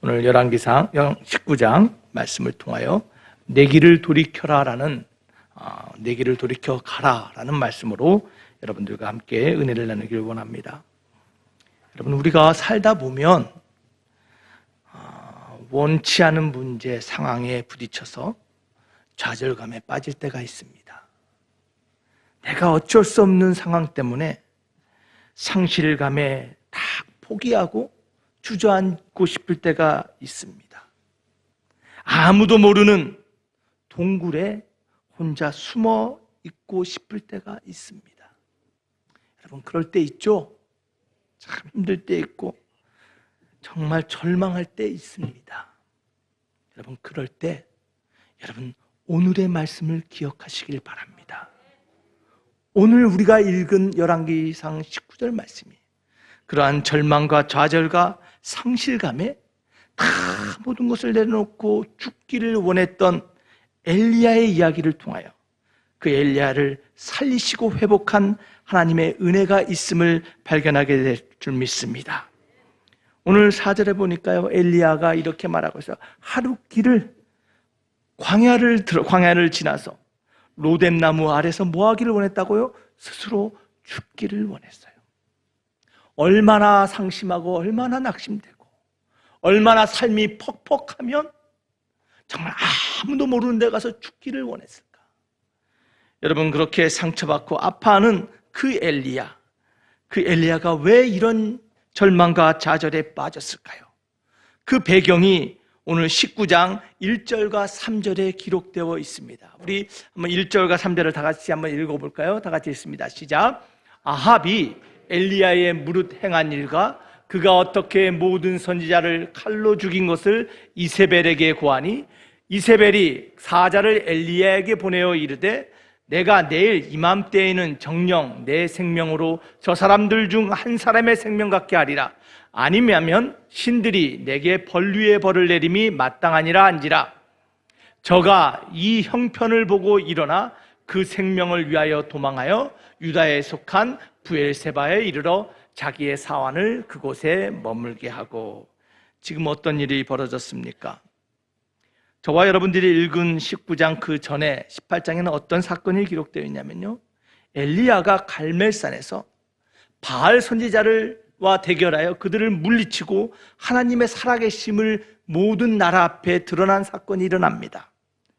오늘 열왕기상 19장 말씀을 통하여 내 길을 돌이켜라라는 내 길을 돌이켜 가라라는 말씀으로 여러분들과 함께 은혜를 나누길 원합니다. 여러분, 우리가 살다 보면 원치 않은 문제, 상황에 부딪혀서 좌절감에 빠질 때가 있습니다. 내가 어쩔 수 없는 상황 때문에 상실감에 다 포기하고 주저앉고 싶을 때가 있습니다. 아무도 모르는 동굴에 혼자 숨어 있고 싶을 때가 있습니다. 여러분, 그럴 때 있죠? 참 힘들 때 있고 정말 절망할 때 있습니다. 여러분, 그럴 때 여러분 오늘의 말씀을 기억하시길 바랍니다. 오늘 우리가 읽은 열왕기상 19절 말씀이 그러한 절망과 좌절과 상실감에 다 모든 것을 내려놓고 죽기를 원했던 엘리야의 이야기를 통하여 그 엘리야를 살리시고 회복한 하나님의 은혜가 있음을 발견하게 될 줄 믿습니다. 오늘 4절에 보니까요, 엘리야가 이렇게 말하고 있어요. 하루 길을 광야를 지나서 로뎀나무 아래서 뭐 하기를 원했다고요? 스스로 죽기를 원했어요. 얼마나 상심하고 얼마나 낙심되고 얼마나 삶이 퍽퍽하면 정말 아무도 모르는 데 가서 죽기를 원했을까? 여러분, 그렇게 상처받고 아파하는 그 엘리야가 왜 이런 절망과 좌절에 빠졌을까요? 그 배경이 오늘 19장 1절과 3절에 기록되어 있습니다. 우리 한번 1절과 3절을 다 같이 한번 읽어볼까요? 다 같이 읽습니다. 시작. 아합이 엘리야의 무릇 행한 일과 그가 어떻게 모든 선지자를 칼로 죽인 것을 이세벨에게 고하니 이세벨이 사자를 엘리야에게 보내어 이르되 내가 내일 이맘때에는 정녕 내 생명으로 저 사람들 중 한 사람의 생명 같게 하리라. 아니면 신들이 내게 벌 위에 벌을 내림이 마땅하니라 한지라. 저가 이 형편을 보고 일어나 그 생명을 위하여 도망하여 유다에 속한 부엘세바에 이르러 자기의 사환을 그곳에 머물게 하고. 지금 어떤 일이 벌어졌습니까? 저와 여러분들이 읽은 19장 그 전에 18장에는 어떤 사건이 기록되어 있냐면요, 엘리야가 갈멜산에서 바알 선지자와 대결하여 그들을 물리치고 하나님의 살아계심을 모든 나라 앞에 드러난 사건이 일어납니다.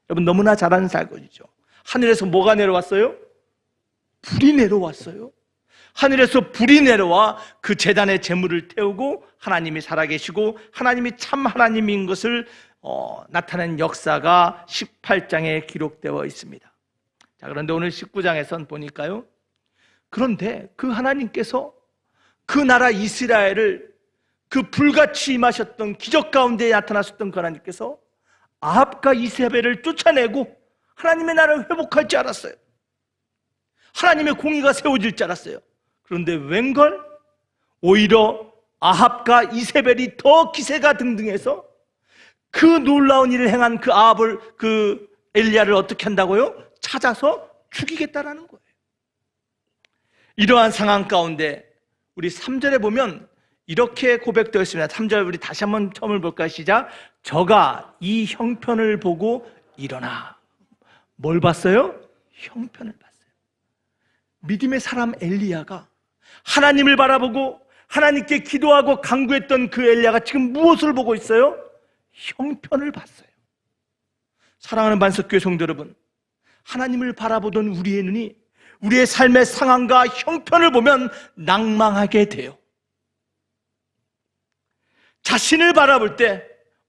여러분, 너무나 잘 아는 사건이죠. 하늘에서 뭐가 내려왔어요? 불이 내려왔어요. 하늘에서 불이 내려와 그 제단의 제물을 태우고 하나님이 살아계시고 하나님이 참 하나님인 것을 나타낸 역사가 18장에 기록되어 있습니다. 자, 그런데 오늘 19장에선 보니까요, 그런데 그 하나님께서 그 나라 이스라엘을 그 불같이 임하셨던 기적 가운데 나타나셨던 그 하나님께서 아합과 이세벨을 쫓아내고 하나님의 나라를 회복할 줄 알았어요. 하나님의 공의가 세워질 줄 알았어요. 그런데 웬걸? 오히려 아합과 이세벨이 더 기세가 등등해서 그 놀라운 일을 행한 그 엘리야를 어떻게 한다고요? 찾아서 죽이겠다라는 거예요. 이러한 상황 가운데 우리 3절에 보면 이렇게 고백되어 있습니다. 3절 우리 다시 한번 처음을 볼까요? 시작. 저가 이 형편을 보고 일어나. 뭘 봤어요? 형편을 봤어요. 믿음의 사람 엘리야가 하나님을 바라보고 하나님께 기도하고 간구했던 그 엘리야가 지금 무엇을 보고 있어요? 형편을 봤어요. 사랑하는 반석교회 성도 여러분, 하나님을 바라보던 우리의 눈이 우리의 삶의 상황과 형편을 보면 낭망하게 돼요. 자신을 바라볼 때,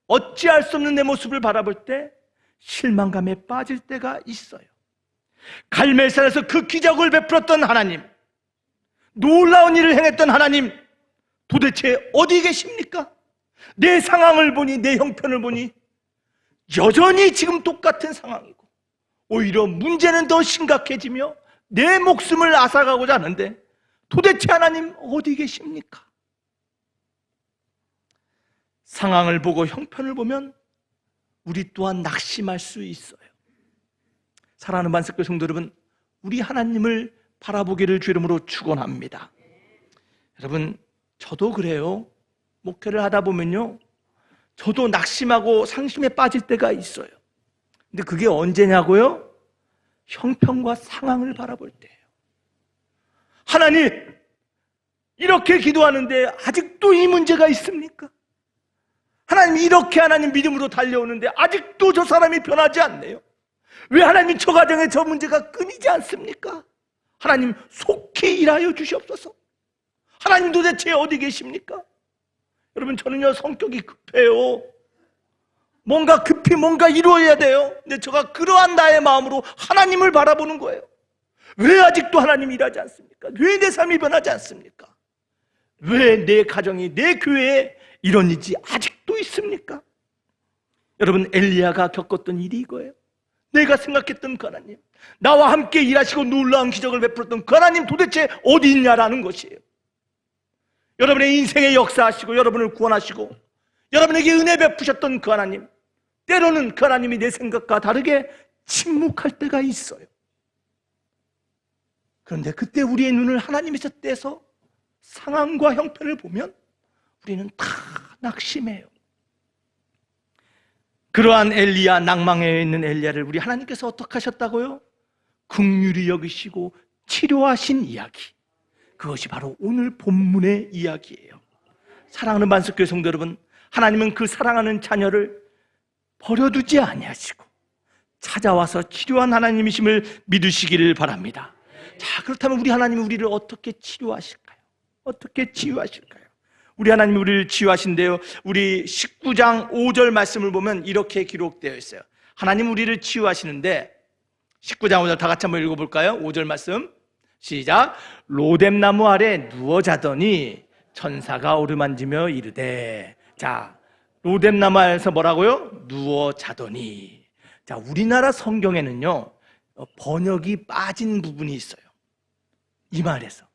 어찌할 수 없는 내 모습을 바라볼 때 실망감에 빠질 때가 있어요. 갈멜산에서 그 기적을 베풀었던 하나님, 놀라운 일을 행했던 하나님, 도대체 어디 계십니까? 내 상황을 보니, 내 형편을 보니 여전히 지금 똑같은 상황이고 오히려 문제는 더 심각해지며 내 목숨을 앗아가고자 하는데 도대체 하나님 어디 계십니까? 상황을 보고 형편을 보면 우리 또한 낙심할 수 있어요. 사랑하는 반석교회 성도 여러분, 우리 하나님을 바라보기를 주 이름으로 축원합니다. 여러분, 저도 그래요. 목회를 하다 보면요, 저도 낙심하고 상심에 빠질 때가 있어요. 근데 그게 언제냐고요? 형편과 상황을 바라볼 때예요. 하나님, 이렇게 기도하는데 아직도 이 문제가 있습니까? 하나님, 이렇게 하나님 믿음으로 달려오는데 아직도 저 사람이 변하지 않네요. 왜 하나님 저 가정에 저 문제가 끊이지 않습니까? 하나님, 속히 일하여 주시옵소서. 하나님 도대체 어디 계십니까? 여러분, 저는요 성격이 급해요. 뭔가 급히 뭔가 이루어야 돼요. 근데 제가 그러한 나의 마음으로 하나님을 바라보는 거예요. 왜 아직도 하나님이 일하지 않습니까? 왜 내 삶이 변하지 않습니까? 왜 내 가정이, 내 교회에 이런 일이 아직도 있습니까? 여러분, 엘리야가 겪었던 일이 이거예요. 내가 생각했던 그 하나님, 나와 함께 일하시고 놀라운 기적을 베풀었던 그 하나님 도대체 어디 있냐라는 것이에요. 여러분의 인생에 역사하시고 여러분을 구원하시고 여러분에게 은혜 베푸셨던 그 하나님, 때로는 그 하나님이 내 생각과 다르게 침묵할 때가 있어요. 그런데 그때 우리의 눈을 하나님에서 떼서 상황과 형편을 보면 우리는 다 낙심해요. 그러한 엘리야, 낭망에 있는 엘리야를 우리 하나님께서 어떻게 하셨다고요? 긍휼히 여기시고 치료하신 이야기, 그것이 바로 오늘 본문의 이야기예요. 사랑하는 만석교회 성도 여러분, 하나님은 그 사랑하는 자녀를 버려두지 아니하시고 찾아와서 치료한 하나님이심을 믿으시기를 바랍니다. 자, 그렇다면 우리 하나님이 우리를 어떻게 치료하실까요? 어떻게 치유하실까요? 우리 하나님이 우리를 치유하신대요. 우리 19장 5절 말씀을 보면 이렇게 기록되어 있어요. 하나님 우리를 치유하시는데 19장 5절 다 같이 한번 읽어볼까요? 5절 말씀 시작. 로뎀나무 아래 누워 자더니 천사가 어루만지며 이르되. 자, 로뎀나무 아래에서 뭐라고요? 누워 자더니. 자, 우리나라 성경에는요 번역이 빠진 부분이 있어요. 이 말에서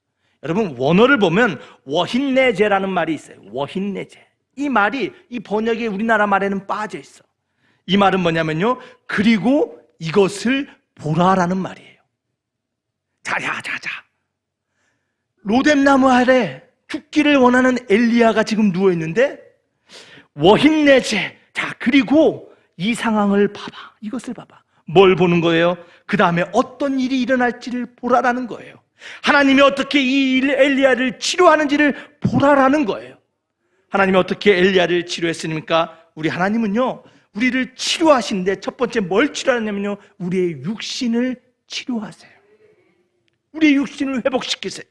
여러분, 원어를 보면 워힌네제라는 말이 있어요. 워힌네제. 이 말이 이 번역에 우리나라 말에는 빠져 있어. 이 말은 뭐냐면요, 그리고 이것을 보라라는 말이에요. 자자자자. 로뎀나무 아래 죽기를 원하는 엘리야가 지금 누워 있는데 워힌네제. 자, 그리고 이 상황을 봐봐. 이것을 봐봐. 뭘 보는 거예요? 그 다음에 어떤 일이 일어날지를 보라라는 거예요. 하나님이 어떻게 이 엘리야를 치료하는지를 보라라는 거예요. 하나님이 어떻게 엘리야를 치료했습니까? 우리 하나님은요 우리를 치료하시는데 첫 번째 뭘 치료하냐면요, 우리의 육신을 치료하세요. 우리의 육신을 회복시키세요.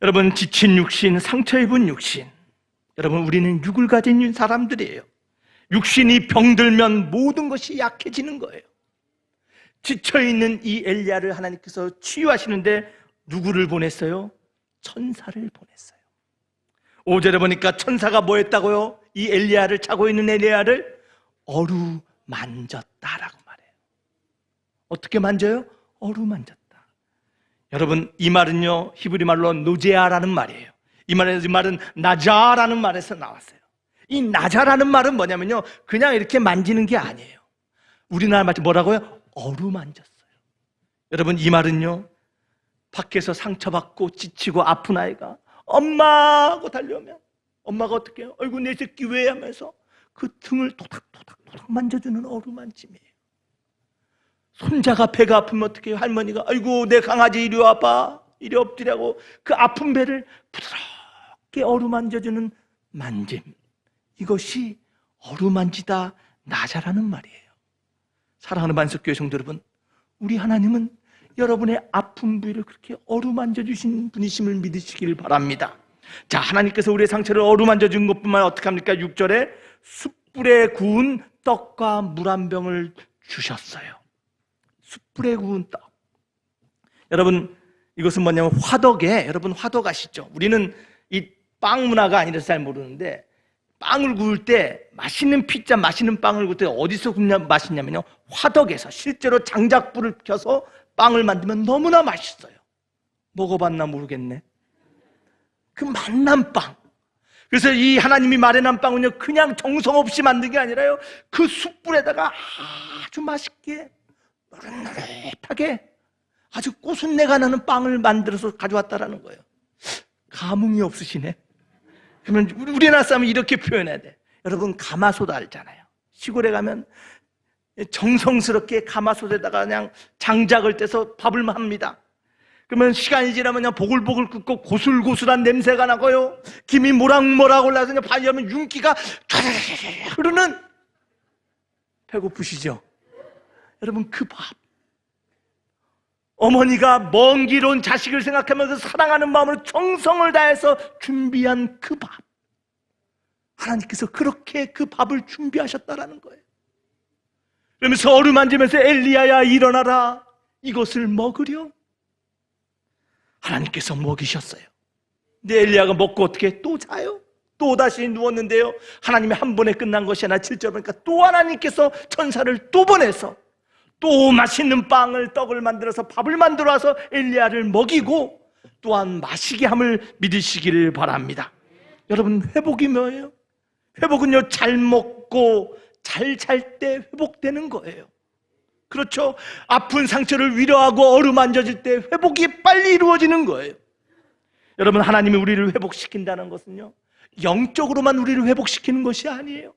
여러분, 지친 육신, 상처 입은 육신, 여러분, 우리는 육을 가진 사람들이에요. 육신이 병들면 모든 것이 약해지는 거예요. 지쳐있는 이 엘리야를 하나님께서 치유하시는데 누구를 보냈어요? 천사를 보냈어요. 5절에 보니까 천사가 뭐 했다고요? 이 엘리야를, 자고 있는 엘리야를 어루만졌다라고 말해요. 어떻게 만져요? 어루만졌다. 여러분, 이 말은요 히브리 말로 노제아라는 말이에요. 이 말은 나자라는 말에서 나왔어요. 이 나자라는 말은 뭐냐면요, 그냥 이렇게 만지는 게 아니에요. 우리나라 말로 뭐라고요? 어루만졌어요. 여러분, 이 말은요, 밖에서 상처받고 지치고 아픈 아이가 엄마 하고 달려오면 엄마가 어떻게 해요? 아이고 내 새끼 왜 하면서 그 등을 토닥토닥 만져주는 어루만짐이에요. 손자가 배가 아프면 어떻게 해요? 할머니가 아이고 내 강아지 이리 와봐, 이리 엎드리라고 그 아픈 배를 부드럽게 어루만져주는 만짐, 이것이 어루만지다 나자라는 말이에요. 사랑하는 만석교회 성도 여러분, 우리 하나님은 여러분의 아픈 부위를 그렇게 어루만져 주신 분이심을 믿으시길 바랍니다. 자, 하나님께서 우리의 상처를 어루만져 준 것뿐만 아니라 어떻게 합니까? 6절에 숯불에 구운 떡과 물 한 병을 주셨어요. 숯불에 구운 떡. 여러분, 이것은 뭐냐면 화덕에, 여러분 화덕 아시죠? 우리는 이 빵 문화가 아니라서 잘 모르는데 빵을 구울 때, 맛있는 피자, 맛있는 빵을 구울 때 어디서 맛있냐면요, 화덕에서 실제로 장작불을 켜서 빵을 만들면 너무나 맛있어요. 먹어봤나 모르겠네. 그 맛난 빵. 그래서 이 하나님이 마련한 빵은요, 그냥 정성 없이 만든 게 아니라요, 그 숯불에다가 아주 맛있게 노릇노릇하게 아주 고순내가 나는 빵을 만들어서 가져왔다라는 거예요. 감흥이 없으시네. 그러면 우리나라 사람은 이렇게 표현해야 돼. 여러분, 가마솥 알잖아요. 시골에 가면 정성스럽게 가마솥에다가 그냥 장작을 떼서 밥을 합니다. 그러면 시간이 지나면 그냥 보글보글 끓고 고슬고슬한 냄새가 나고요. 김이 모락모락 올라서 그냥 밥이 하면 윤기가 촤르르 흐르는. 배고프시죠? 여러분, 그 밥. 어머니가 먼 길 온 자식을 생각하면서 사랑하는 마음으로 정성을 다해서 준비한 그 밥. 하나님께서 그렇게 그 밥을 준비하셨다라는 거예요. 그러면서 어루만지면서 엘리야야 일어나라. 이것을 먹으려. 하나님께서 먹이셨어요. 근데 엘리야가 먹고 어떻게 또 자요? 또 다시 누웠는데요, 하나님이 한 번에 끝난 것이 아니라 7절 보니까 또 하나님께서 천사를 또 보내서 또 맛있는 빵을 떡을 만들어서 밥을 만들어 와서 엘리야를 먹이고 또한 마시게 함을 믿으시기를 바랍니다. 여러분, 회복이 뭐예요? 회복은요, 잘 먹고 잘 잘 때 회복되는 거예요. 그렇죠? 아픈 상처를 위로하고 어루만져질 때 회복이 빨리 이루어지는 거예요. 여러분, 하나님이 우리를 회복시킨다는 것은요, 영적으로만 우리를 회복시키는 것이 아니에요.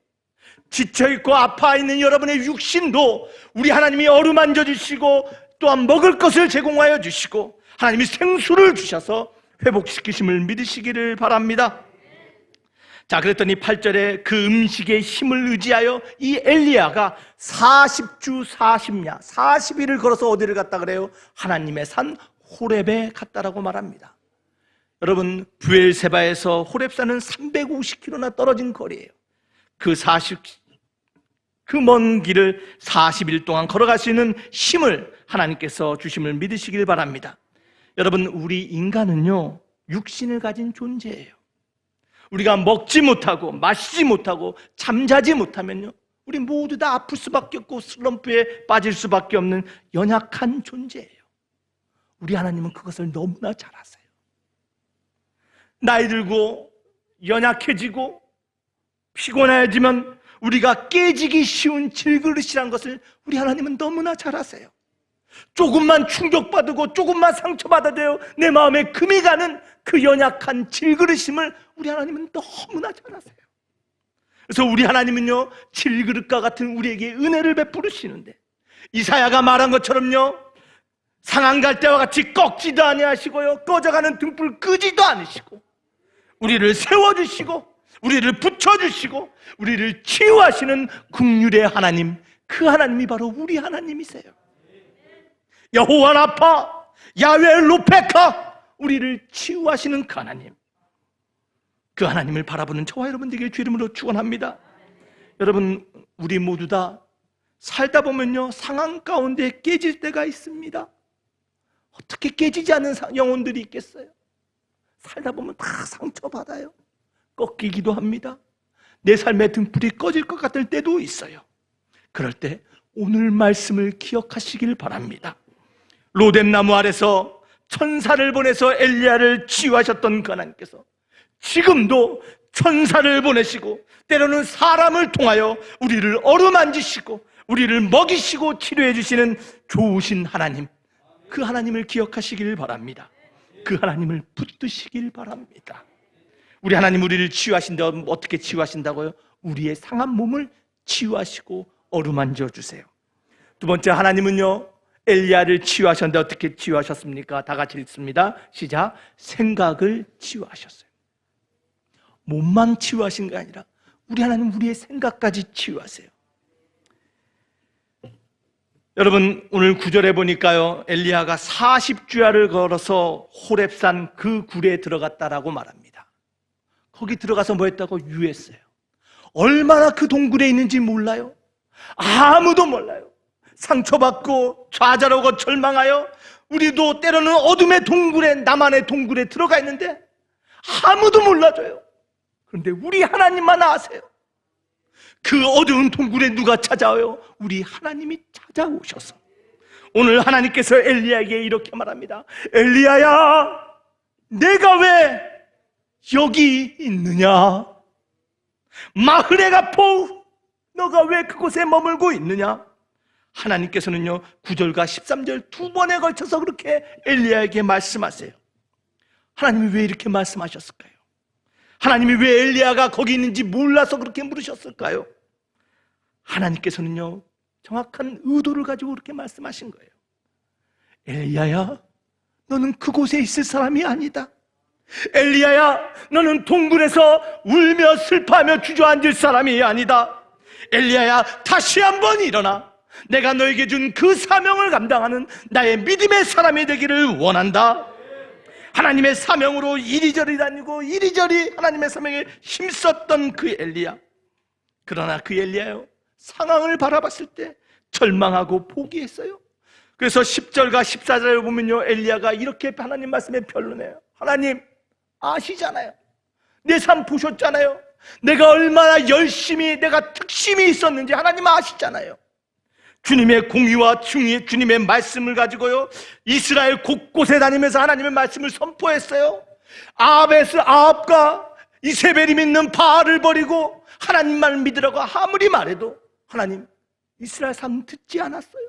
지쳐있고 아파있는 여러분의 육신도 우리 하나님이 어루만져 주시고 또한 먹을 것을 제공하여 주시고 하나님이 생수를 주셔서 회복시키심을 믿으시기를 바랍니다. 자, 그랬더니 8절에 그 음식의 힘을 의지하여 이 엘리야가 40주 40야 40일을 걸어서 어디를 갔다 그래요? 하나님의 산 호렙에 갔다라고 말합니다. 여러분, 브엘세바에서 호렙산은 350km나 떨어진 거리예요. 그 먼 길을 40일 동안 걸어갈 수 있는 힘을 하나님께서 주심을 믿으시길 바랍니다. 여러분, 우리 인간은요, 육신을 가진 존재예요. 우리가 먹지 못하고 마시지 못하고 잠자지 못하면요, 우리 모두 다 아플 수밖에 없고 슬럼프에 빠질 수밖에 없는 연약한 존재예요. 우리 하나님은 그것을 너무나 잘 아세요. 나이 들고 연약해지고 피곤해지면 우리가 깨지기 쉬운 질그릇이란 것을 우리 하나님은 너무나 잘 아세요. 조금만 충격받고 조금만 상처받아도요, 내 마음에 금이 가는 그 연약한 질그릇임을 우리 하나님은 너무나 잘 아세요. 그래서 우리 하나님은요, 질그릇과 같은 우리에게 은혜를 베푸시는데, 이사야가 말한 것처럼요, 상한 갈대와 같이 꺾지도 아니하시고요, 꺼져가는 등불 끄지도 않으시고, 우리를 세워주시고 우리를 붙여주시고 우리를 치유하시는 긍휼의 하나님, 그 하나님이 바로 우리 하나님이세요. 여호와 라파, 야훼 로페카, 우리를 치유하시는 그 하나님, 그 하나님을 바라보는 저와 여러분들에게 주 이름으로 축원합니다. 여러분, 우리 모두 다 살다 보면요, 상황 가운데 깨질 때가 있습니다. 어떻게 깨지지 않는 영혼들이 있겠어요? 살다 보면 다 상처받아요. 꺾이기도 합니다. 내 삶의 등불이 꺼질 것 같을 때도 있어요. 그럴 때 오늘 말씀을 기억하시길 바랍니다. 로뎀나무 아래서 천사를 보내서 엘리야를 치유하셨던 그 하나님께서 지금도 천사를 보내시고 때로는 사람을 통하여 우리를 어루만지시고 우리를 먹이시고 치료해 주시는 좋으신 하나님, 그 하나님을 기억하시길 바랍니다. 그 하나님을 붙드시길 바랍니다. 우리 하나님 우리를 치유하신다. 어떻게 치유하신다고요? 우리의 상한 몸을 치유하시고 어루만져 주세요. 두 번째, 하나님은요, 엘리야를 치유하셨는데 어떻게 치유하셨습니까? 다 같이 읽습니다. 시작. 생각을 치유하셨어요. 몸만 치유하신 게 아니라 우리 하나님 우리의 생각까지 치유하세요. 여러분, 오늘 9절에 보니까요, 엘리야가 40주야를 걸어서 호렙산 그 굴에 들어갔다라고 말합니다. 거기 들어가서 뭐 했다고? 유했어요. 얼마나 그 동굴에 있는지 몰라요. 아무도 몰라요. 상처받고 좌절하고 절망하여 우리도 때로는 어둠의 동굴에, 나만의 동굴에 들어가 있는데 아무도 몰라줘요. 그런데 우리 하나님만 아세요. 그 어두운 동굴에 누가 찾아와요? 우리 하나님이 찾아오셔서 오늘 하나님께서 엘리야에게 이렇게 말합니다. 엘리야야, 내가 왜 여기 있느냐? 마흐레가 포, 너가 왜 그곳에 머물고 있느냐? 하나님께서는요, 9절과 13절 두 번에 걸쳐서 그렇게 엘리야에게 말씀하세요. 하나님이 왜 이렇게 말씀하셨을까요? 하나님이 왜 엘리야가 거기 있는지 몰라서 그렇게 물으셨을까요? 하나님께서는요, 정확한 의도를 가지고 그렇게 말씀하신 거예요. 엘리야야, 너는 그곳에 있을 사람이 아니다. 엘리야야, 너는 동굴에서 울며 슬퍼하며 주저앉을 사람이 아니다. 엘리야야, 다시 한번 일어나. 내가 너에게 준 그 사명을 감당하는 나의 믿음의 사람이 되기를 원한다. 하나님의 사명으로 이리저리 다니고 이리저리 하나님의 사명에 힘썼던 그 엘리야. 그러나 그 엘리야요, 상황을 바라봤을 때 절망하고 포기했어요. 그래서 10절과 14절에 보면요, 엘리야가 이렇게 하나님 말씀에 변론해요. 하나님 아시잖아요. 내 삶 보셨잖아요. 내가 얼마나 열심히, 내가 특심이 있었는지 하나님 아시잖아요. 주님의 공의와 주님의 말씀을 가지고요, 이스라엘 곳곳에 다니면서 하나님의 말씀을 선포했어요. 아합과 이세벨이 믿는 바알을 버리고 하나님만 믿으라고 아무리 말해도 하나님 이스라엘 사람 듣지 않았어요.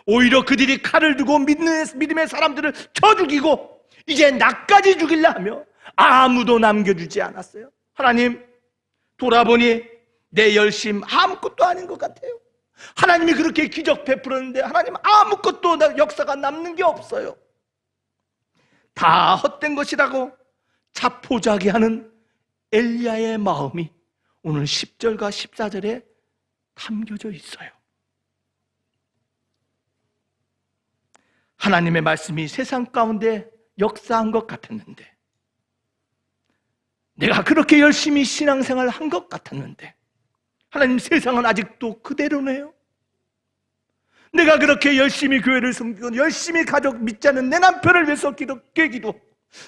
오히려 그들이 칼을 두고 믿음의 사람들을 쳐 죽이고 이제 나까지 죽이려 하며 아무도 남겨주지 않았어요. 하나님, 돌아보니 내 열심 아무것도 아닌 것 같아요. 하나님이 그렇게 기적 베풀었는데 하나님 아무것도 역사가 남는 게 없어요. 다 헛된 것이라고 자포자기하는 엘리야의 마음이 오늘 10절과 14절에 담겨져 있어요. 하나님의 말씀이 세상 가운데 역사한 것 같았는데, 내가 그렇게 열심히 신앙생활을 한 것 같았는데 하나님, 세상은 아직도 그대로네요. 내가 그렇게 열심히 교회를 섬기고 열심히 가족 믿지 않는 내 남편을 위해서 그렇게 기도하고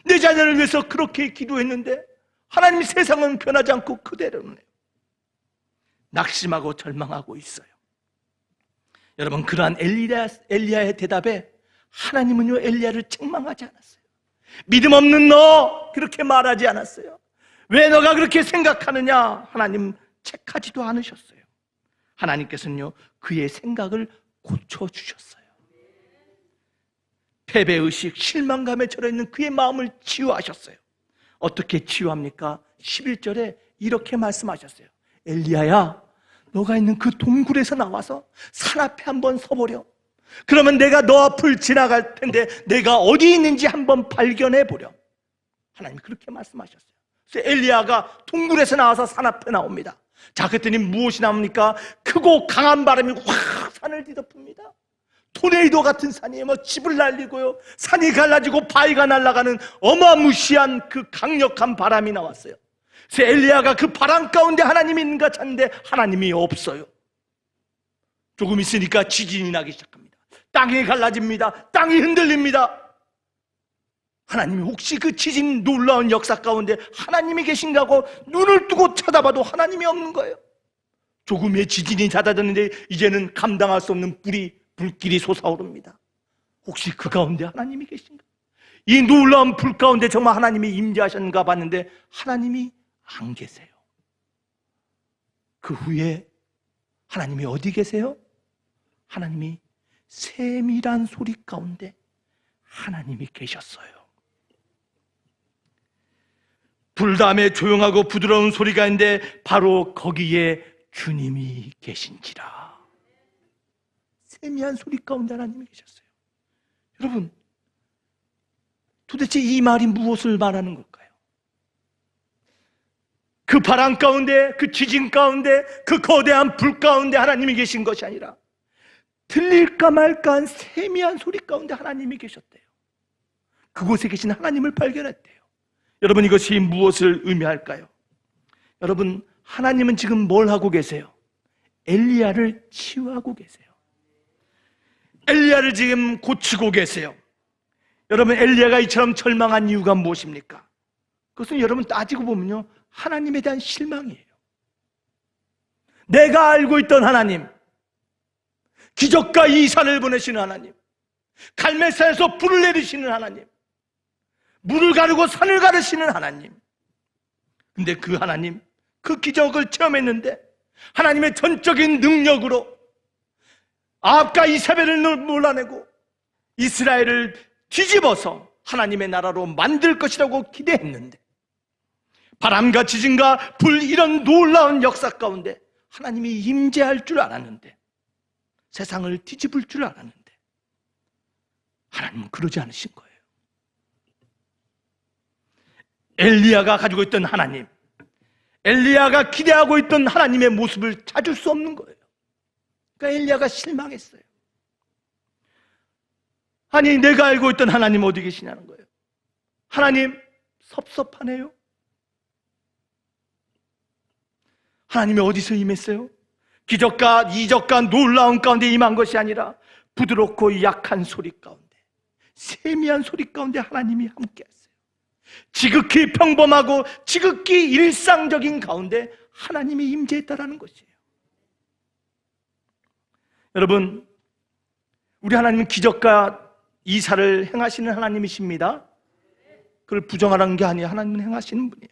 내 자녀를 위해서 그렇게 기도했는데 하나님, 세상은 변하지 않고 그대로네요. 낙심하고 절망하고 있어요. 여러분, 그러한 엘리야의 대답에 하나님은요, 엘리야를 책망하지 않았어요. 믿음 없는 너, 그렇게 말하지 않았어요. 왜 너가 그렇게 생각하느냐, 하나님 책하지도 않으셨어요. 하나님께서는요, 그의 생각을 고쳐주셨어요. 패배의식, 실망감에 절해있는 그의 마음을 치유하셨어요. 어떻게 치유합니까? 11절에 이렇게 말씀하셨어요. 엘리야야, 너가 있는 그 동굴에서 나와서 산 앞에 한번 서보려. 그러면 내가 너 앞을 지나갈 텐데 내가 어디 있는지 한번 발견해 보려. 하나님이 그렇게 말씀하셨어요. 그래서 엘리야가 동굴에서 나와서 산 앞에 나옵니다. 자, 그랬더니 무엇이 나옵니까? 크고 강한 바람이 확 산을 뒤덮습니다. 토네이도 같은 산이에요. 집을 날리고요, 산이 갈라지고 바위가 날아가는 어마무시한 그 강력한 바람이 나왔어요. 그래서 엘리야가 그 바람 가운데 하나님이 있는가 찾는데 하나님이 없어요. 조금 있으니까 지진이 나기 시작합니다. 땅이 갈라집니다. 땅이 흔들립니다. 하나님이 혹시 그 지진 놀라운 역사 가운데 하나님이 계신가 하고 눈을 뜨고 쳐다봐도 하나님이 없는 거예요. 조금의 지진이 잦아졌는데 이제는 감당할 수 없는 불길이 솟아오릅니다. 혹시 그 가운데 하나님이 계신가? 이 놀라운 불 가운데 정말 하나님이 임재하셨는가 봤는데 하나님이 안 계세요. 그 후에 하나님이 어디 계세요? 하나님이 세밀한 소리 가운데 하나님이 계셨어요. 불담에 조용하고 부드러운 소리가 있는데 바로 거기에 주님이 계신지라. 세미한 소리 가운데 하나님이 계셨어요. 여러분, 도대체 이 말이 무엇을 말하는 걸까요? 그 바람 가운데, 그 지진 가운데, 그 거대한 불 가운데 하나님이 계신 것이 아니라 들릴까 말까한 세미한 소리 가운데 하나님이 계셨대요. 그곳에 계신 하나님을 발견했대요. 여러분, 이것이 무엇을 의미할까요? 여러분, 하나님은 지금 뭘 하고 계세요? 엘리야를 치유하고 계세요. 엘리야를 지금 고치고 계세요. 여러분, 엘리야가 이처럼 절망한 이유가 무엇입니까? 그것은 여러분 따지고 보면요, 하나님에 대한 실망이에요. 내가 알고 있던 하나님, 기적과 이산을 보내시는 하나님, 갈멜산에서 불을 내리시는 하나님, 물을 가르고 산을 가르시는 하나님. 근데 그 하나님, 그 기적을 체험했는데 하나님의 전적인 능력으로 아합과 이세벨을 몰아내고 이스라엘을 뒤집어서 하나님의 나라로 만들 것이라고 기대했는데 바람과 지진과 불, 이런 놀라운 역사 가운데 하나님이 임재할 줄 알았는데, 세상을 뒤집을 줄 알았는데 하나님은 그러지 않으신 거예요. 엘리야가 가지고 있던 하나님, 엘리야가 기대하고 있던 하나님의 모습을 찾을 수 없는 거예요. 그러니까 엘리야가 실망했어요. 아니, 내가 알고 있던 하나님 어디 계시냐는 거예요. 하나님, 섭섭하네요. 하나님이 어디서 임했어요? 기적과 이적과 놀라운 가운데 임한 것이 아니라 부드럽고 약한 소리 가운데, 세미한 소리 가운데 하나님이 함께 하세요. 지극히 평범하고 지극히 일상적인 가운데 하나님이 임재했다라는 것이에요. 여러분, 우리 하나님은 기적과 이사를 행하시는 하나님이십니다. 그걸 부정하라는 게 아니에요. 하나님은 행하시는 분이에요.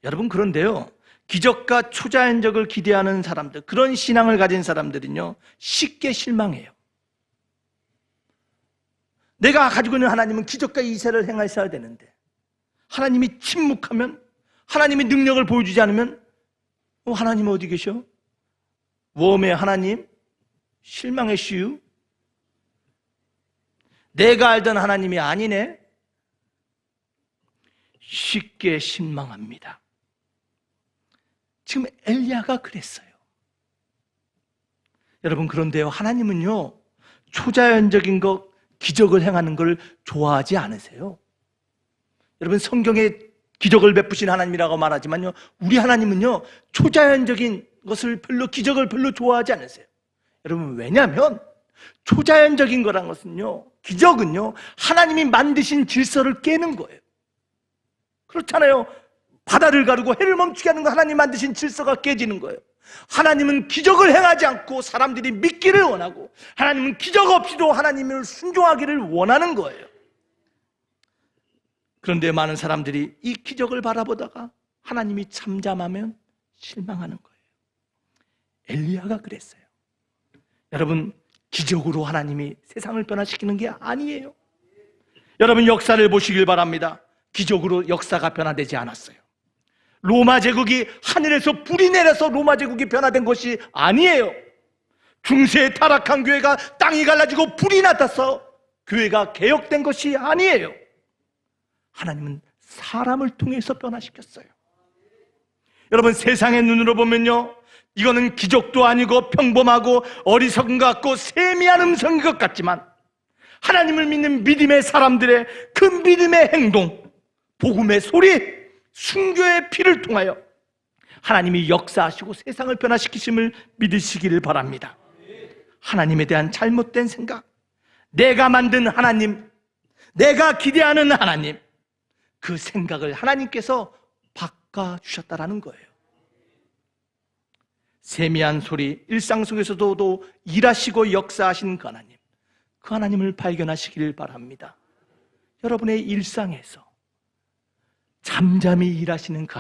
여러분, 그런데요, 기적과 초자연적을 기대하는 사람들, 그런 신앙을 가진 사람들은요, 쉽게 실망해요. 내가 가지고 있는 하나님은 기적과 이사를 행하셔야 되는데 하나님이 침묵하면, 하나님이 능력을 보여주지 않으면 하나님 어디 계셔? 웜의 하나님? 실망했슈? 내가 알던 하나님이 아니네? 쉽게 실망합니다. 지금 엘리야가 그랬어요. 여러분, 그런데요, 하나님은요, 초자연적인 것, 기적을 행하는 걸 좋아하지 않으세요. 여러분, 성경에 기적을 베푸신 하나님이라고 말하지만요, 우리 하나님은요, 초자연적인 것을 별로, 기적을 별로 좋아하지 않으세요. 여러분, 왜냐하면 초자연적인 거란 것은요, 기적은요, 하나님이 만드신 질서를 깨는 거예요. 그렇잖아요. 바다를 가르고 해를 멈추게 하는 거, 하나님 만드신 질서가 깨지는 거예요. 하나님은 기적을 행하지 않고 사람들이 믿기를 원하고, 하나님은 기적 없이도 하나님을 순종하기를 원하는 거예요. 그런데 많은 사람들이 이 기적을 바라보다가 하나님이 잠잠하면 실망하는 거예요. 엘리야가 그랬어요. 여러분, 기적으로 하나님이 세상을 변화시키는 게 아니에요. 여러분, 역사를 보시길 바랍니다. 기적으로 역사가 변화되지 않았어요. 로마 제국이 하늘에서 불이 내려서 로마 제국이 변화된 것이 아니에요. 중세에 타락한 교회가 땅이 갈라지고 불이 나타서 교회가 개혁된 것이 아니에요. 하나님은 사람을 통해서 변화시켰어요. 여러분, 세상의 눈으로 보면요, 이거는 기적도 아니고 평범하고 어리석은 것 같고 세미한 음성인 것 같지만, 하나님을 믿는 믿음의 사람들의 그 믿음의 행동, 복음의 소리, 순교의 피를 통하여 하나님이 역사하시고 세상을 변화시키심을 믿으시기를 바랍니다. 하나님에 대한 잘못된 생각, 내가 만든 하나님, 내가 기대하는 하나님, 그 생각을 하나님께서 바꿔주셨다라는 거예요. 세미한 소리, 일상 속에서도 일하시고 역사하시는 그 하나님을 발견하시기를 바랍니다. 여러분의 일상에서 잠잠히 일하시는 그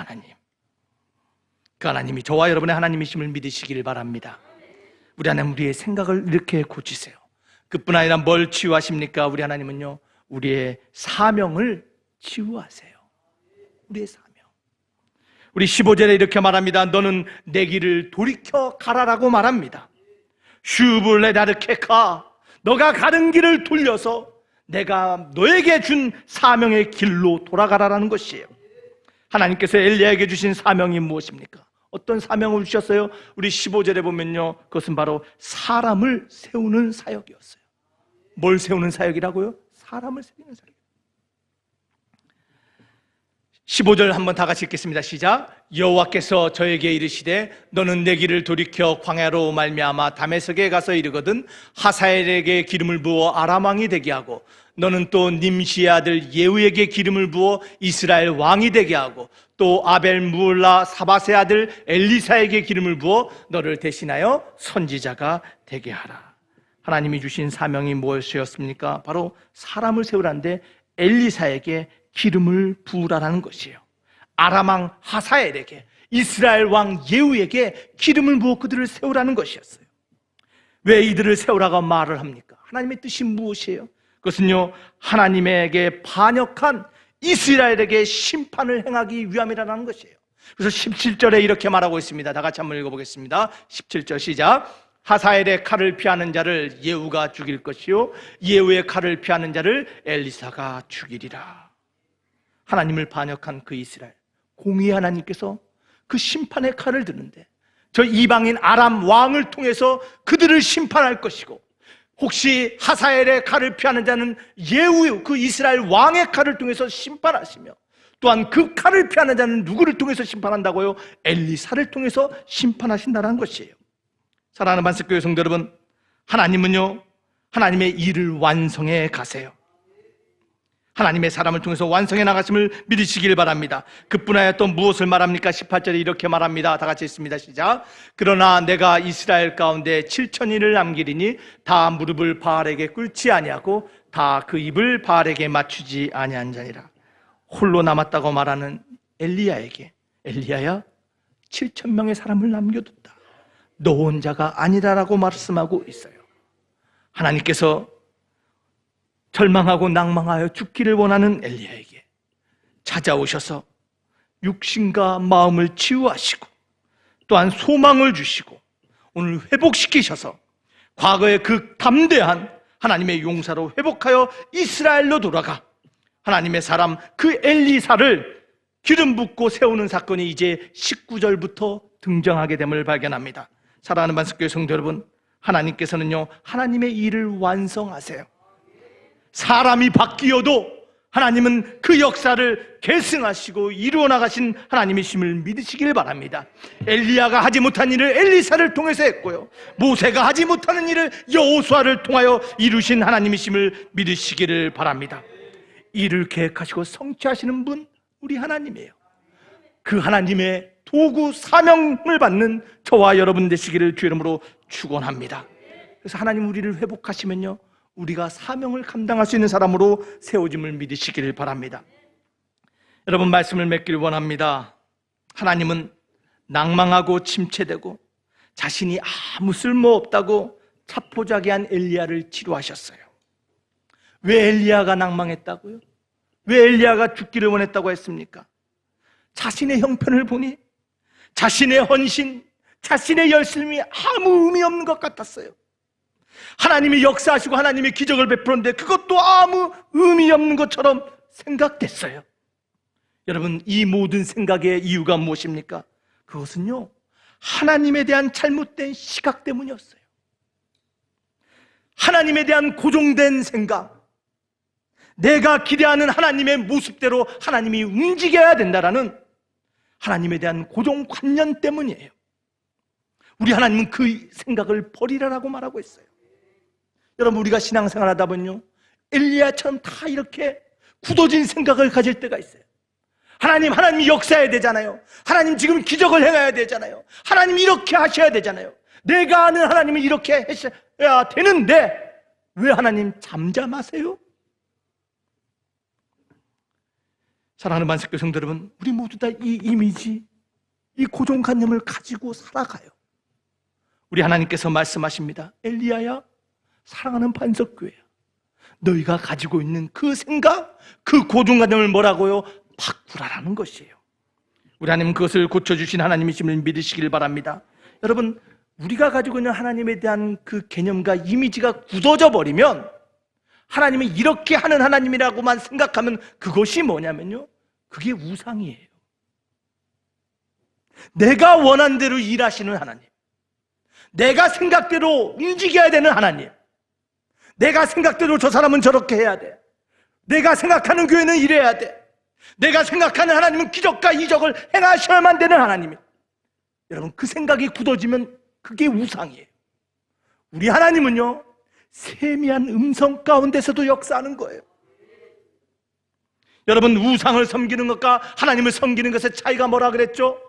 하나님이 저와 여러분의 하나님이심을 믿으시기를 바랍니다. 우리 하나님, 우리의 생각을 이렇게 고치세요. 그뿐 아니라 뭘 치유하십니까? 우리 하나님은요, 우리의 사명을 치유하세요. 우리의 사명. 우리 15절에 이렇게 말합니다. 너는 내 길을 돌이켜 가라라고 말합니다. 슈블레다르케카, 너가 가는 길을 돌려서 내가 너에게 준 사명의 길로 돌아가라라는 것이에요. 하나님께서 엘리야에게 주신 사명이 무엇입니까? 어떤 사명을 주셨어요? 우리 15절에 보면요, 그것은 바로 사람을 세우는 사역이었어요. 뭘 세우는 사역이라고요? 사람을 세우는 사역. 15절 한번 다 같이 읽겠습니다. 시작. 여호와께서 저에게 이르시되 너는 내 길을 돌이켜 광야로 말미암아 다메섹에 가서 이르거든 하사엘에게 기름을 부어 아람 왕이 되게 하고, 너는 또 님시의 아들 예후에게 기름을 부어 이스라엘 왕이 되게 하고, 또 아벨 무올라 사밧의 아들 엘리사에게 기름을 부어 너를 대신하여 선지자가 되게 하라. 하나님이 주신 사명이 무엇이었습니까? 바로 사람을 세우라는데 엘리사에게 기름을 부으라는 것이에요. 아람 왕 하사엘에게, 이스라엘 왕 예후에게 기름을 부어 그들을 세우라는 것이었어요. 왜 이들을 세우라고 말을 합니까? 하나님의 뜻이 무엇이에요? 그것은요, 하나님에게 반역한 이스라엘에게 심판을 행하기 위함이라는 것이에요. 그래서 17절에 이렇게 말하고 있습니다. 다 같이 한번 읽어보겠습니다. 17절 시작. 하사엘의 칼을 피하는 자를 예후가 죽일 것이요 예후의 칼을 피하는 자를 엘리사가 죽이리라. 하나님을 반역한 그 이스라엘, 공의 하나님께서 그 심판의 칼을 드는데 저 이방인 아람 왕을 통해서 그들을 심판할 것이고, 혹시 하사엘의 칼을 피하는 자는 예후 그 이스라엘 왕의 칼을 통해서 심판하시며, 또한 그 칼을 피하는 자는 누구를 통해서 심판한다고요? 엘리사를 통해서 심판하신다는 것이에요. 사랑하는 반석교회 성도 여러분, 하나님은요 하나님의 일을 완성해 가세요. 하나님의 사람을 통해서 완성해 나가심을 믿으시길 바랍니다. 그뿐 아니라 또 무엇을 말합니까? 18절에 이렇게 말합니다. 다 같이 읽습니다. 시작. 그러나 내가 이스라엘 가운데 7천인을 남기리니 다 무릎을 바알에게 꿇지 아니하고 다 그 입을 바알에게 맞추지 아니한 자니라. 홀로 남았다고 말하는 엘리야에게, 엘리야야 7천 명의 사람을 남겨뒀다, 너 혼자가 아니라라고 말씀하고 있어요. 하나님께서 절망하고 낭망하여 죽기를 원하는 엘리야에게 찾아오셔서 육신과 마음을 치유하시고 또한 소망을 주시고 오늘 회복시키셔서 과거의 그 담대한 하나님의 용사로 회복하여 이스라엘로 돌아가 하나님의 사람 그 엘리사를 기름 붓고 세우는 사건이 이제 19절부터 등장하게 됨을 발견합니다. 사랑하는 반석교회 성도 여러분, 하나님께서는요 하나님의 일을 완성하세요. 사람이 바뀌어도 하나님은 그 역사를 계승하시고 이루어 나가신 하나님이심을 믿으시길 바랍니다. 엘리야가 하지 못한 일을 엘리사를 통해서 했고요, 모세가 하지 못하는 일을 여호수아를 통하여 이루신 하나님이심을 믿으시기를 바랍니다. 일을 계획하시고 성취하시는 분 우리 하나님이에요. 그 하나님의 도구 사명을 받는 저와 여러분 되시기를 주 이름으로 축원합니다. 그래서 하나님 우리를 회복하시면요 우리가 사명을 감당할 수 있는 사람으로 세워짐을 믿으시기를 바랍니다. 여러분, 말씀을 맺기를 원합니다. 하나님은 낭망하고 침체되고 자신이 아무 쓸모없다고 자포자기한 엘리야를 치료하셨어요. 왜 엘리야가 낭망했다고요? 왜 엘리야가 죽기를 원했다고 했습니까? 자신의 형편을 보니 자신의 헌신, 자신의 열심이 아무 의미 없는 것 같았어요. 하나님이 역사하시고 하나님이 기적을 베풀었는데 그것도 아무 의미 없는 것처럼 생각됐어요. 여러분, 이 모든 생각의 이유가 무엇입니까? 그것은요 하나님에 대한 잘못된 시각 때문이었어요. 하나님에 대한 고정된 생각, 내가 기대하는 하나님의 모습대로 하나님이 움직여야 된다라는 하나님에 대한 고정관념 때문이에요. 우리 하나님은 그 생각을 버리라라고 말하고 있어요. 여러분, 우리가 신앙생활 하다 보면요 엘리야처럼 다 이렇게 굳어진 생각을 가질 때가 있어요. 하나님이 역사해야 되잖아요. 하나님 지금 기적을 행해야 되잖아요. 하나님 이렇게 하셔야 되잖아요. 내가 아는 하나님은 이렇게 하셔야 되는데 왜 하나님 잠잠하세요? 사랑하는 반석교 성도 여러분, 우리 모두 다 이 이미지, 이 고정관념을 가지고 살아가요. 우리 하나님께서 말씀하십니다. 엘리야야, 사랑하는 반석교회야, 너희가 가지고 있는 그 생각, 그 고정관념을 뭐라고요? 바꾸라라는 것이에요. 우리 하나님 그것을 고쳐주신 하나님이심을 믿으시길 바랍니다. 여러분, 우리가 가지고 있는 하나님에 대한 그 개념과 이미지가 굳어져 버리면 하나님이 이렇게 하는 하나님이라고만 생각하면 그것이 뭐냐면요 그게 우상이에요. 내가 원한 대로 일하시는 하나님, 내가 생각대로 움직여야 되는 하나님, 내가 생각대로 저 사람은 저렇게 해야 돼, 내가 생각하는 교회는 이래야 돼, 내가 생각하는 하나님은 기적과 이적을 행하셔야만 되는 하나님. 여러분, 그 생각이 굳어지면 그게 우상이에요. 우리 하나님은요 세미한 음성 가운데서도 역사하는 거예요. 여러분, 우상을 섬기는 것과 하나님을 섬기는 것의 차이가 뭐라 그랬죠?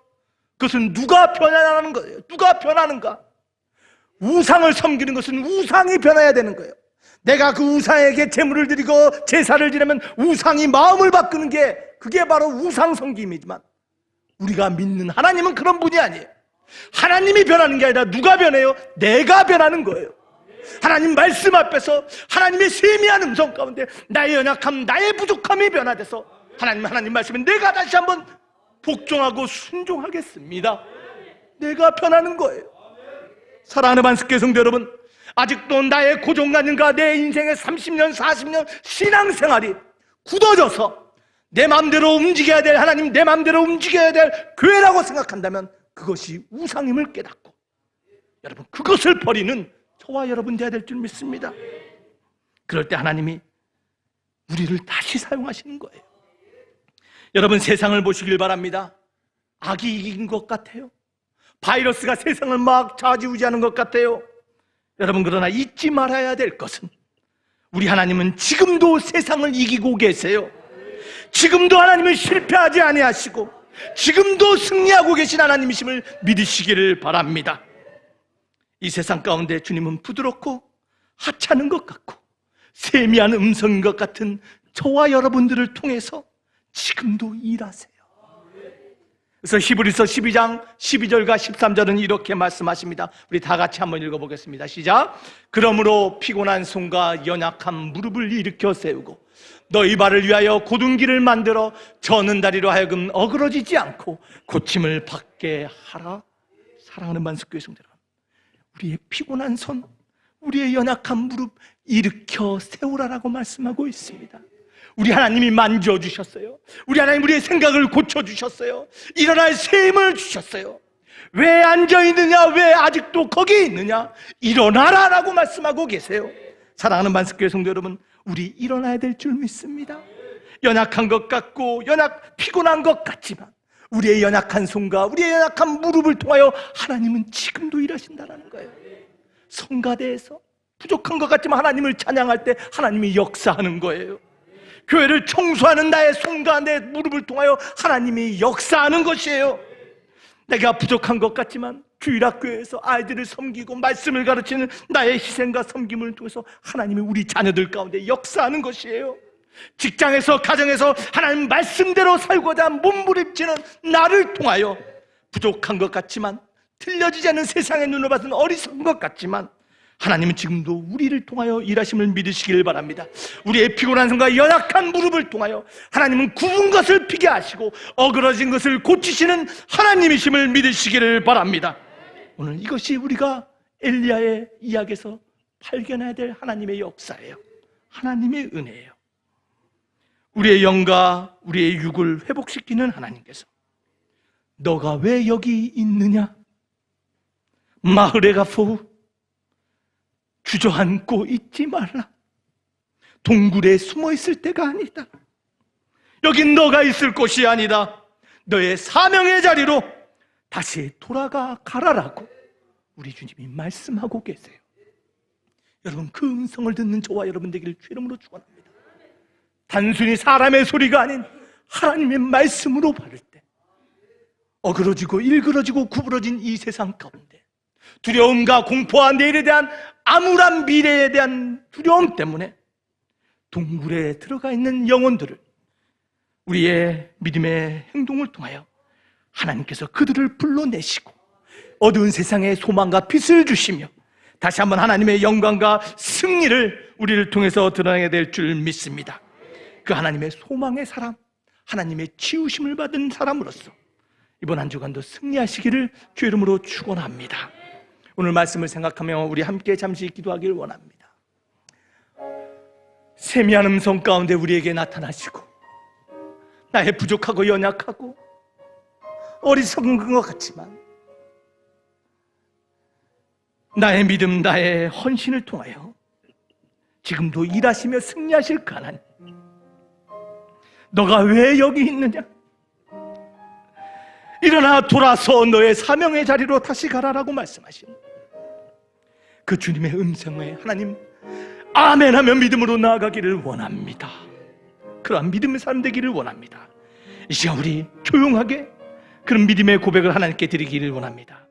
그것은 누가 변하는 거예요. 누가 변하는가? 우상을 섬기는 것은 우상이 변해야 되는 거예요. 내가 그 우상에게 제물을 드리고 제사를 지내면 우상이 마음을 바꾸는 게 그게 바로 우상 섬김이지만 우리가 믿는 하나님은 그런 분이 아니에요. 하나님이 변하는 게 아니라 누가 변해요? 내가 변하는 거예요. 하나님 말씀 앞에서 하나님의 세미한 음성 가운데 나의 연약함, 나의 부족함이 변화돼서 하나님 말씀에 내가 다시 한번 복종하고 순종하겠습니다. 내가 변하는 거예요. 사랑하는 반석교회 성도 여러분, 아직도 나의 고정관념과 내 인생의 30년, 40년 신앙생활이 굳어져서 내 마음대로 움직여야 될 하나님, 내 마음대로 움직여야 될 교회라고 생각한다면 그것이 우상임을 깨닫고 여러분 그것을 버리는 저와 여러분 되어야 될 줄 믿습니다. 그럴 때 하나님이 우리를 다시 사용하시는 거예요. 여러분 세상을 보시길 바랍니다. 악이 이긴 것 같아요. 바이러스가 세상을 막 좌지우지하는 것 같아요. 여러분 그러나 잊지 말아야 될 것은 우리 하나님은 지금도 세상을 이기고 계세요. 지금도 하나님은 실패하지 아니하시고 지금도 승리하고 계신 하나님이심을 믿으시기를 바랍니다. 이 세상 가운데 주님은 부드럽고 하찮은 것 같고 세미한 음성인 것 같은 저와 여러분들을 통해서 지금도 일하세요. 그래서 히브리서 12장 12절과 13절은 이렇게 말씀하십니다. 우리 다 같이 한번 읽어보겠습니다. 시작. 그러므로 피곤한 손과 연약한 무릎을 일으켜 세우고 너희 발을 위하여 곧은 길을 만들어 저는 다리로 하여금 어그러지지 않고 고침을 받게 하라. 사랑하는 반석교회 성도 여러분, 우리의 피곤한 손, 우리의 연약한 무릎 일으켜 세우라라고 말씀하고 있습니다. 우리 하나님이 만져주셨어요. 우리 하나님 우리의 생각을 고쳐주셨어요. 일어날 새 힘을 주셨어요. 왜 앉아있느냐, 왜 아직도 거기 있느냐, 일어나라 라고 말씀하고 계세요. 사랑하는 반석교회 성도 여러분, 우리 일어나야 될 줄 믿습니다. 연약한 것 같고 피곤한 것 같지만 우리의 연약한 손과 우리의 연약한 무릎을 통하여 하나님은 지금도 일하신다는 거예요. 성가대에서 부족한 것 같지만 하나님을 찬양할 때 하나님이 역사하는 거예요. 교회를 청소하는 나의 손과 내 무릎을 통하여 하나님이 역사하는 것이에요. 내가 부족한 것 같지만 주일학교에서 아이들을 섬기고 말씀을 가르치는 나의 희생과 섬김을 통해서 하나님이 우리 자녀들 가운데 역사하는 것이에요. 직장에서 가정에서 하나님 말씀대로 살고자 몸부림치는 나를 통하여 부족한 것 같지만 틀려지지 않는 세상의 눈을 받은 어리석은 것 같지만 하나님은 지금도 우리를 통하여 일하심을 믿으시길 바랍니다. 우리의 피곤한 손과 연약한 무릎을 통하여 하나님은 굽은 것을 피게 하시고 어그러진 것을 고치시는 하나님이심을 믿으시기를 바랍니다. 오늘 이것이 우리가 엘리야의 이야기에서 발견해야 될 하나님의 역사예요. 하나님의 은혜예요. 우리의 영과 우리의 육을 회복시키는 하나님께서 너가 왜 여기 있느냐? 마흐레가 포우 주저앉고 있지 말라. 동굴에 숨어 있을 때가 아니다. 여긴 너가 있을 곳이 아니다. 너의 사명의 자리로 다시 돌아가 가라라고 우리 주님이 말씀하고 계세요. 여러분 그 음성을 듣는 저와 여러분 되기를 주 이름으로 축원합니다. 단순히 사람의 소리가 아닌 하나님의 말씀으로 바를 때 어그러지고 일그러지고 구부러진 이 세상 가운데 두려움과 공포와 내일에 대한 암울한 미래에 대한 두려움 때문에 동굴에 들어가 있는 영혼들을 우리의 믿음의 행동을 통하여 하나님께서 그들을 불러내시고 어두운 세상에 소망과 빛을 주시며 다시 한번 하나님의 영광과 승리를 우리를 통해서 드러내게 될 줄 믿습니다. 그 하나님의 소망의 사람, 하나님의 치유심을 받은 사람으로서 이번 한 주간도 승리하시기를 주 이름으로 축원합니다. 오늘 말씀을 생각하며 우리 함께 잠시 기도하기를 원합니다. 세미한 음성 가운데 우리에게 나타나시고 나의 부족하고 연약하고 어리석은 것 같지만 나의 믿음, 나의 헌신을 통하여 지금도 일하시며 승리하실 그 하나님, 너가 왜 여기 있느냐? 일어나 돌아서 너의 사명의 자리로 다시 가라라고 말씀하신 그 주님의 음성에 하나님 아멘하며 믿음으로 나아가기를 원합니다. 그러한 믿음의 사람 되기를 원합니다. 이 시간 우리 조용하게 그런 믿음의 고백을 하나님께 드리기를 원합니다.